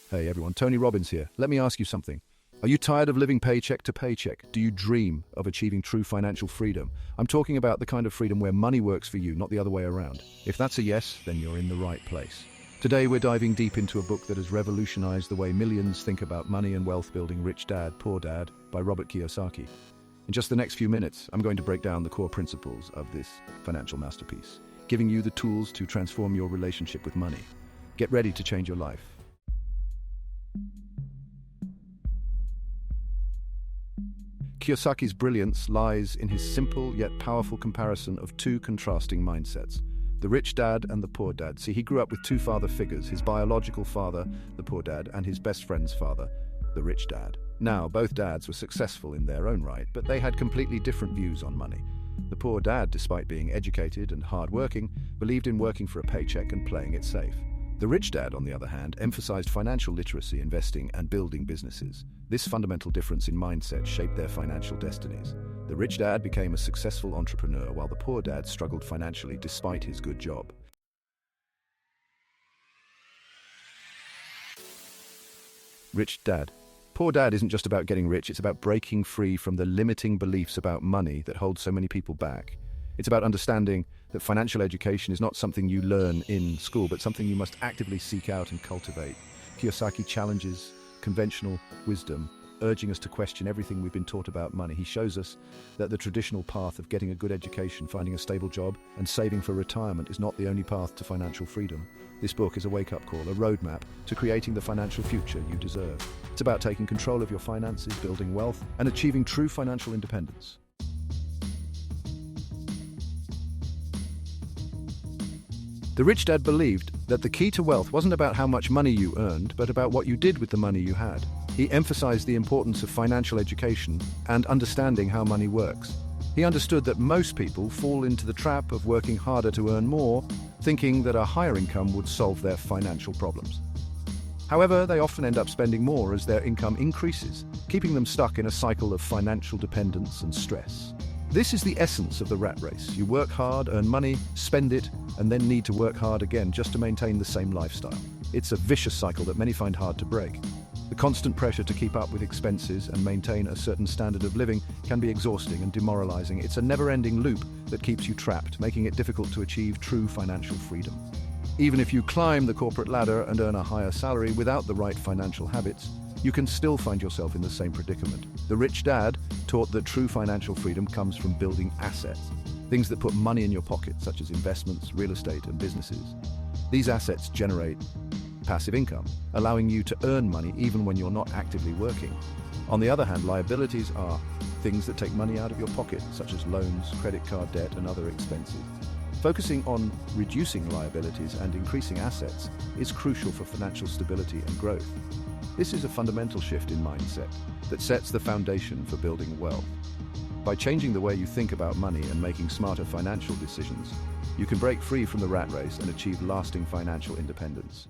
Hey everyone, Tony Robbins here. Let me ask you something. Are you tired of living paycheck to paycheck? Do you dream of achieving true financial freedom? I'm talking about the kind of freedom where money works for you, not the other way around. If that's a yes, then you're in the right place. Today we're diving deep into a book that has revolutionized the way millions think about money and wealth building, Rich Dad, Poor Dad by Robert Kiyosaki. In just the next few minutes, I'm going to break down the core principles of this financial masterpiece, giving you the tools to transform your relationship with money. Get ready to change your life. Kiyosaki's brilliance lies in his simple yet powerful comparison of two contrasting mindsets, the rich dad and the poor dad. See, he grew up with two father figures, his biological father, the poor dad, and his best friend's father, the rich dad. Now, both dads were successful in their own right, but they had completely different views on money. The poor dad, despite being educated and hard-working, believed in working for a paycheck and playing it safe. The rich dad, on the other hand, emphasized financial literacy, investing, and building businesses. This fundamental difference in mindset shaped their financial destinies. The rich dad became a successful entrepreneur, while the poor dad struggled financially despite his good job. Rich dad. Poor dad isn't just about getting rich, it's about breaking free from the limiting beliefs about money that hold so many people back. It's about understanding that financial education is not something you learn in school, but something you must actively seek out and cultivate. Kiyosaki challenges conventional wisdom, urging us to question everything we've been taught about money. He shows us that the traditional path of getting a good education, finding a stable job, and saving for retirement is not the only path to financial freedom. This book is a wake-up call, a roadmap to creating the financial future you deserve. It's about taking control of your finances, building wealth, and achieving true financial independence. The rich dad believed that the key to wealth wasn't about how much money you earned, but about what you did with the money you had. He emphasized the importance of financial education and understanding how money works. He understood that most people fall into the trap of working harder to earn more, thinking that a higher income would solve their financial problems. However, they often end up spending more as their income increases, keeping them stuck in a cycle of financial dependence and stress. This is the essence of the rat race. You work hard, earn money, spend it, and then need to work hard again just to maintain the same lifestyle. It's a vicious cycle that many find hard to break. The constant pressure to keep up with expenses and maintain a certain standard of living can be exhausting and demoralizing. It's a never-ending loop that keeps you trapped, making it difficult to achieve true financial freedom. Even if you climb the corporate ladder and earn a higher salary without the right financial habits, you can still find yourself in the same predicament. The rich dad taught that true financial freedom comes from building assets, things that put money in your pocket, such as investments, real estate, and businesses. These assets generate passive income, allowing you to earn money even when you're not actively working. On the other hand, liabilities are things that take money out of your pocket, such as loans, credit card debt, and other expenses. Focusing on reducing liabilities and increasing assets is crucial for financial stability and growth. This is a fundamental shift in mindset that sets the foundation for building wealth. By changing the way you think about money and making smarter financial decisions, you can break free from the rat race and achieve lasting financial independence.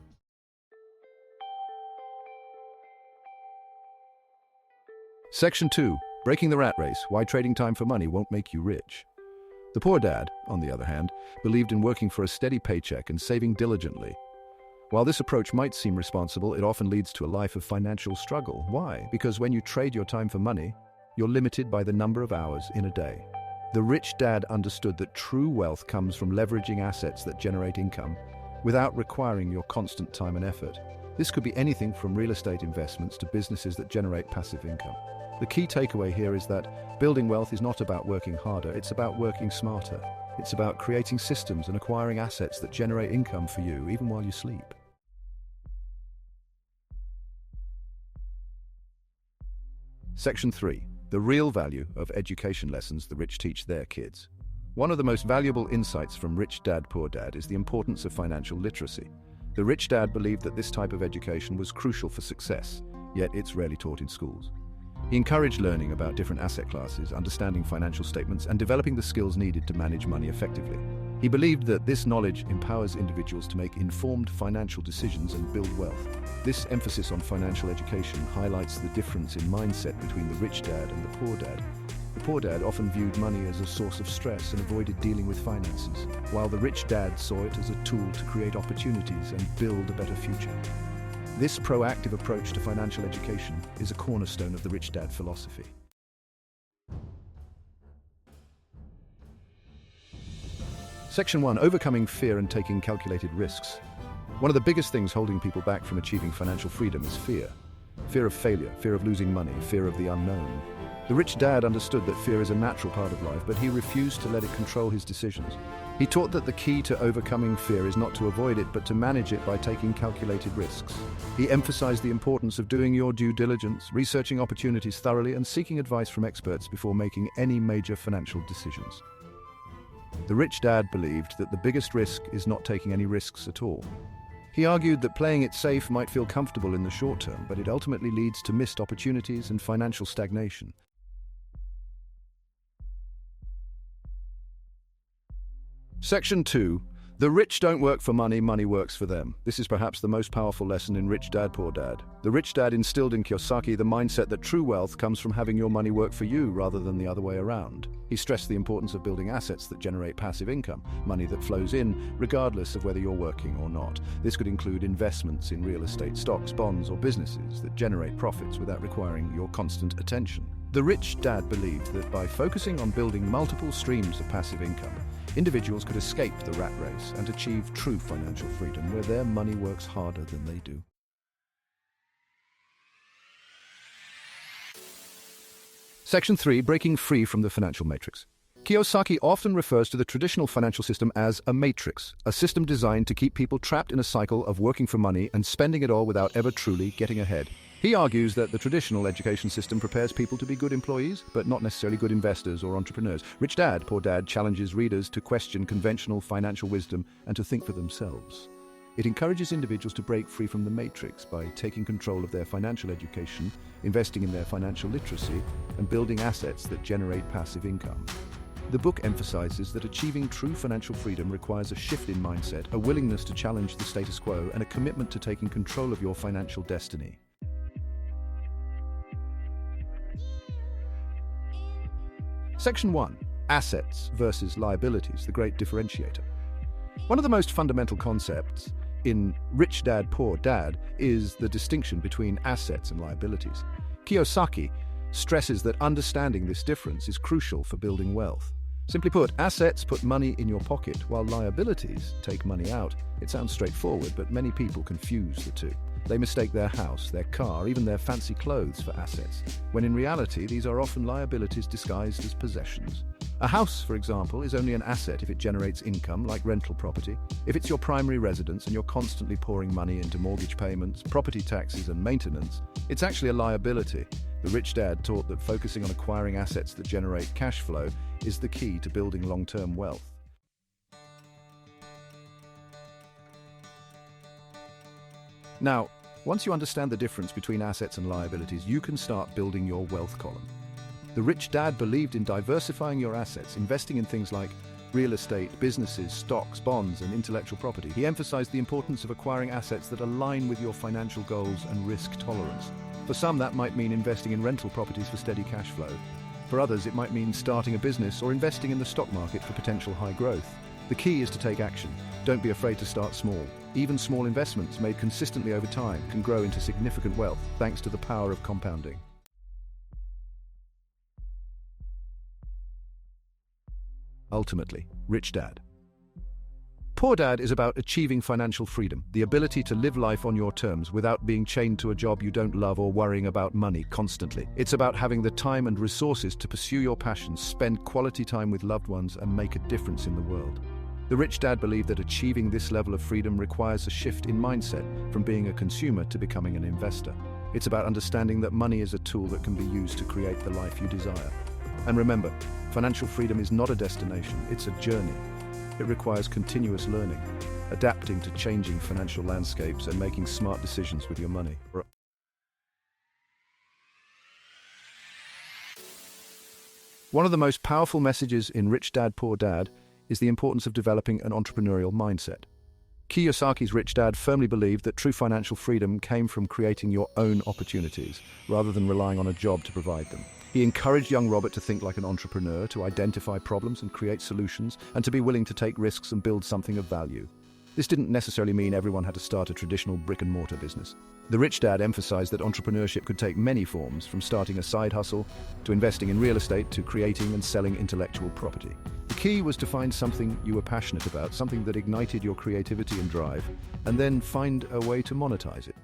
Section 2. Breaking the rat race, why trading time for money won't make you rich. The poor dad, on the other hand, believed in working for a steady paycheck and saving diligently. While this approach might seem responsible, it often leads to a life of financial struggle. Why? Because when you trade your time for money, you're limited by the number of hours in a day. The rich dad understood that true wealth comes from leveraging assets that generate income without requiring your constant time and effort. This could be anything from real estate investments to businesses that generate passive income. The key takeaway here is that building wealth is not about working harder, it's about working smarter. It's about creating systems and acquiring assets that generate income for you even while you sleep. Section 3. The real value of education lessons the rich teach their kids. One of the most valuable insights from Rich Dad, Poor Dad is the importance of financial literacy. The rich dad believed that this type of education was crucial for success, yet it's rarely taught in schools. He encouraged learning about different asset classes, understanding financial statements, and developing the skills needed to manage money effectively. He believed that this knowledge empowers individuals to make informed financial decisions and build wealth. This emphasis on financial education highlights the difference in mindset between the rich dad and the poor dad. The poor dad often viewed money as a source of stress and avoided dealing with finances, while the rich dad saw it as a tool to create opportunities and build a better future. This proactive approach to financial education is a cornerstone of the Rich Dad philosophy. Section 1. Overcoming fear and taking calculated risks. One of the biggest things holding people back from achieving financial freedom is fear. Fear of failure, fear of losing money, fear of the unknown. The Rich Dad understood that fear is a natural part of life, but he refused to let it control his decisions. He taught that the key to overcoming fear is not to avoid it, but to manage it by taking calculated risks. He emphasized the importance of doing your due diligence, researching opportunities thoroughly, and seeking advice from experts before making any major financial decisions. The Rich Dad believed that the biggest risk is not taking any risks at all. He argued that playing it safe might feel comfortable in the short term, but it ultimately leads to missed opportunities and financial stagnation. Section 2. The rich don't work for money, money works for them. This is perhaps the most powerful lesson in Rich Dad, Poor Dad. The Rich Dad instilled in Kiyosaki the mindset that true wealth comes from having your money work for you rather than the other way around. He stressed the importance of building assets that generate passive income, money that flows in regardless of whether you're working or not. This could include investments in real estate, stocks, bonds, or businesses that generate profits without requiring your constant attention. The Rich Dad believed that by focusing on building multiple streams of passive income, individuals could escape the rat race and achieve true financial freedom where their money works harder than they do. Section 3. Breaking free from the financial matrix. Kiyosaki often refers to the traditional financial system as a matrix, a system designed to keep people trapped in a cycle of working for money and spending it all without ever truly getting ahead. He argues that the traditional education system prepares people to be good employees, but not necessarily good investors or entrepreneurs. Rich Dad, Poor Dad challenges readers to question conventional financial wisdom and to think for themselves. It encourages individuals to break free from the matrix by taking control of their financial education, investing in their financial literacy, and building assets that generate passive income. The book emphasizes that achieving true financial freedom requires a shift in mindset, a willingness to challenge the status quo, and a commitment to taking control of your financial destiny. Section 1. Assets versus liabilities, the great differentiator. One of the most fundamental concepts in Rich Dad, Poor Dad is the distinction between assets and liabilities. Kiyosaki stresses that understanding this difference is crucial for building wealth. Simply put, assets put money in your pocket, while liabilities take money out. It sounds straightforward, but many people confuse the two. They mistake their house, their car, even their fancy clothes for assets, when in reality these are often liabilities disguised as possessions. A house, for example, is only an asset if it generates income, like rental property. If it's your primary residence and you're constantly pouring money into mortgage payments, property taxes, and maintenance, it's actually a liability. The Rich Dad taught that focusing on acquiring assets that generate cash flow is the key to building long-term wealth. Now, once you understand the difference between assets and liabilities, you can start building your wealth column. The Rich Dad believed in diversifying your assets, investing in things like real estate, businesses, stocks, bonds, and intellectual property. He emphasized the importance of acquiring assets that align with your financial goals and risk tolerance. For some, that might mean investing in rental properties for steady cash flow. For others, it might mean starting a business or investing in the stock market for potential high growth. The key is to take action. Don't be afraid to start small. Even small investments made consistently over time can grow into significant wealth thanks to the power of compounding. Ultimately, Rich Dad. Poor Dad is about achieving financial freedom, the ability to live life on your terms without being chained to a job you don't love or worrying about money constantly. It's about having the time and resources to pursue your passions, spend quality time with loved ones, and make a difference in the world. The Rich Dad believed that achieving this level of freedom requires a shift in mindset from being a consumer to becoming an investor. It's about understanding that money is a tool that can be used to create the life you desire. And remember, financial freedom is not a destination, it's a journey. It requires continuous learning, adapting to changing financial landscapes, and making smart decisions with your money. One of the most powerful messages in Rich Dad, Poor Dad is the importance of developing an entrepreneurial mindset. Kiyosaki's Rich Dad firmly believed that true financial freedom came from creating your own opportunities, rather than relying on a job to provide them. He encouraged young Robert to think like an entrepreneur, to identify problems and create solutions, and to be willing to take risks and build something of value. This didn't necessarily mean everyone had to start a traditional brick-and-mortar business. The Rich Dad emphasized that entrepreneurship could take many forms, from starting a side hustle, to investing in real estate, to creating and selling intellectual property. The key was to find something you were passionate about, something that ignited your creativity and drive, and then find a way to monetize it.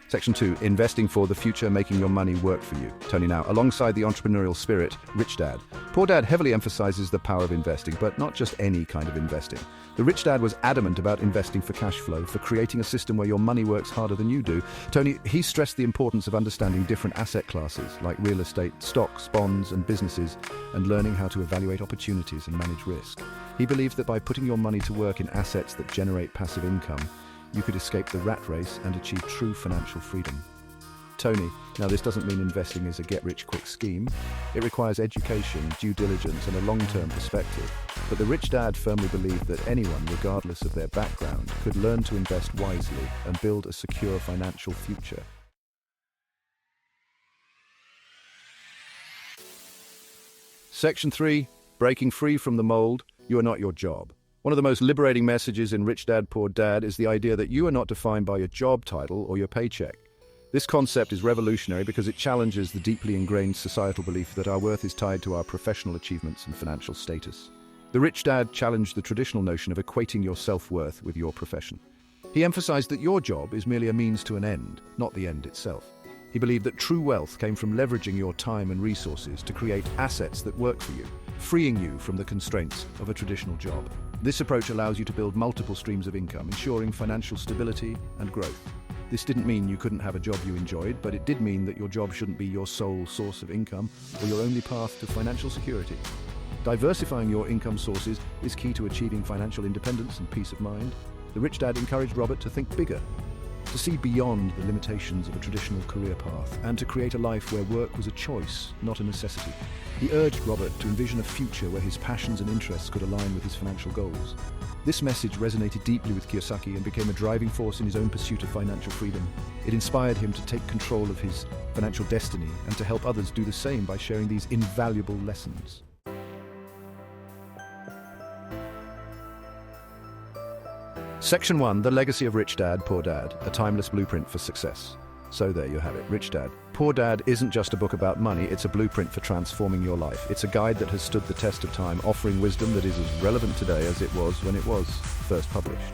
Section 2, investing for the future, making your money work for you. Tony now, alongside the entrepreneurial spirit, Rich Dad. Poor Dad heavily emphasizes the power of investing, but not just any kind of investing. The Rich Dad was adamant about investing for cash flow, for creating a system where your money works harder than you do. Tony, he stressed the importance of understanding different asset classes, like real estate, stocks, bonds, and businesses, and learning how to evaluate opportunities and manage risk. He believed that by putting your money to work in assets that generate passive income, you could escape the rat race and achieve true financial freedom. Tony, now this doesn't mean investing is a get-rich-quick scheme. It requires education, due diligence, and a long-term perspective. But the Rich Dad firmly believed that anyone, regardless of their background, could learn to invest wisely and build a secure financial future. Section 3, breaking free from the mold. You are not your job. One of the most liberating messages in Rich Dad, Poor Dad is the idea that you are not defined by your job title or your paycheck. This concept is revolutionary because it challenges the deeply ingrained societal belief that our worth is tied to our professional achievements and financial status. The Rich Dad challenged the traditional notion of equating your self-worth with your profession. He emphasized that your job is merely a means to an end, not the end itself. He believed that true wealth came from leveraging your time and resources to create assets that work for you, freeing you from the constraints of a traditional job. This approach allows you to build multiple streams of income, ensuring financial stability and growth. This didn't mean you couldn't have a job you enjoyed, but it did mean that your job shouldn't be your sole source of income or your only path to financial security. Diversifying your income sources is key to achieving financial independence and peace of mind. The Rich Dad encouraged Robert to think bigger, to see beyond the limitations of a traditional career path, and to create a life where work was a choice, not a necessity. He urged Robert to envision a future where his passions and interests could align with his financial goals. This message resonated deeply with Kiyosaki and became a driving force in his own pursuit of financial freedom. It inspired him to take control of his financial destiny and to help others do the same by sharing these invaluable lessons. Section 1, The Legacy of Rich Dad, Poor Dad, a timeless blueprint for success. So there you have it, Rich Dad. Poor Dad isn't just a book about money, it's a blueprint for transforming your life. It's a guide that has stood the test of time, offering wisdom that is as relevant today as it was when it was first published.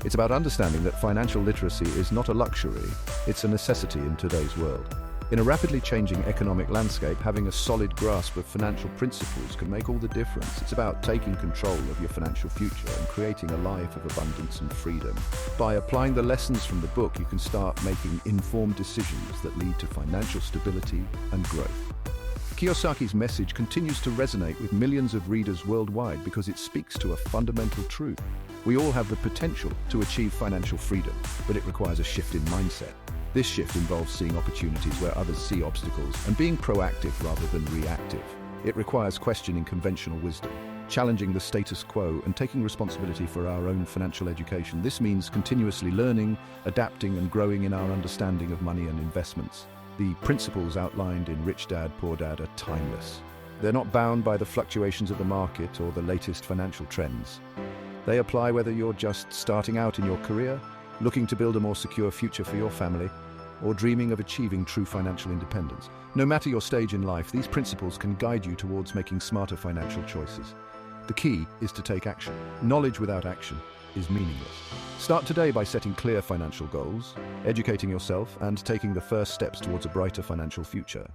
It's about understanding that financial literacy is not a luxury, it's a necessity in today's world. In a rapidly changing economic landscape, having a solid grasp of financial principles can make all the difference. It's about taking control of your financial future and creating a life of abundance and freedom. By applying the lessons from the book, you can start making informed decisions that lead to financial stability and growth. Kiyosaki's message continues to resonate with millions of readers worldwide because it speaks to a fundamental truth. We all have the potential to achieve financial freedom, but it requires a shift in mindset. This shift involves seeing opportunities where others see obstacles and being proactive rather than reactive. It requires questioning conventional wisdom, challenging the status quo, and taking responsibility for our own financial education. This means continuously learning, adapting, and growing in our understanding of money and investments. The principles outlined in Rich Dad, Poor Dad are timeless. They're not bound by the fluctuations of the market or the latest financial trends. They apply whether you're just starting out in your career, looking to build a more secure future for your family, or dreaming of achieving true financial independence. No matter your stage in life, these principles can guide you towards making smarter financial choices. The key is to take action. Knowledge without action is meaningless. Start today by setting clear financial goals, educating yourself, and taking the first steps towards a brighter financial future.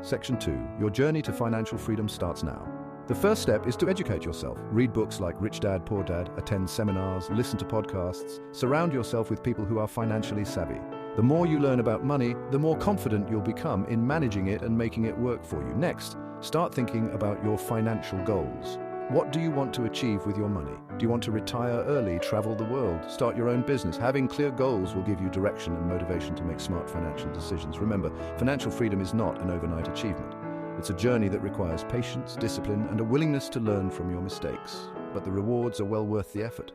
Section 2. Your journey to financial freedom starts now. The first step is to educate yourself. Read books like Rich Dad, Poor Dad, attend seminars, listen to podcasts, surround yourself with people who are financially savvy. The more you learn about money, the more confident you'll become in managing it and making it work for you. Next, start thinking about your financial goals. What do you want to achieve with your money? Do you want to retire early, travel the world, start your own business? Having clear goals will give you direction and motivation to make smart financial decisions. Remember, financial freedom is not an overnight achievement. It's a journey that requires patience, discipline, and a willingness to learn from your mistakes. But the rewards are well worth the effort.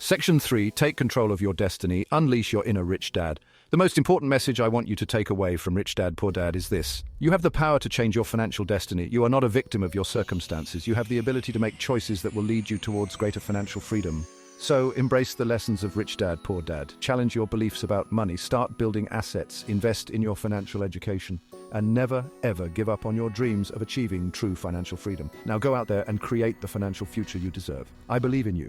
Section 3, take control of your destiny, unleash your inner rich dad. The most important message I want you to take away from Rich Dad, Poor Dad is this. You have the power to change your financial destiny. You are not a victim of your circumstances. You have the ability to make choices that will lead you towards greater financial freedom. So, embrace the lessons of Rich Dad, Poor Dad. Challenge your beliefs about money. Start building assets. Invest in your financial education. And never, ever give up on your dreams of achieving true financial freedom. Now go out there and create the financial future you deserve. I believe in you.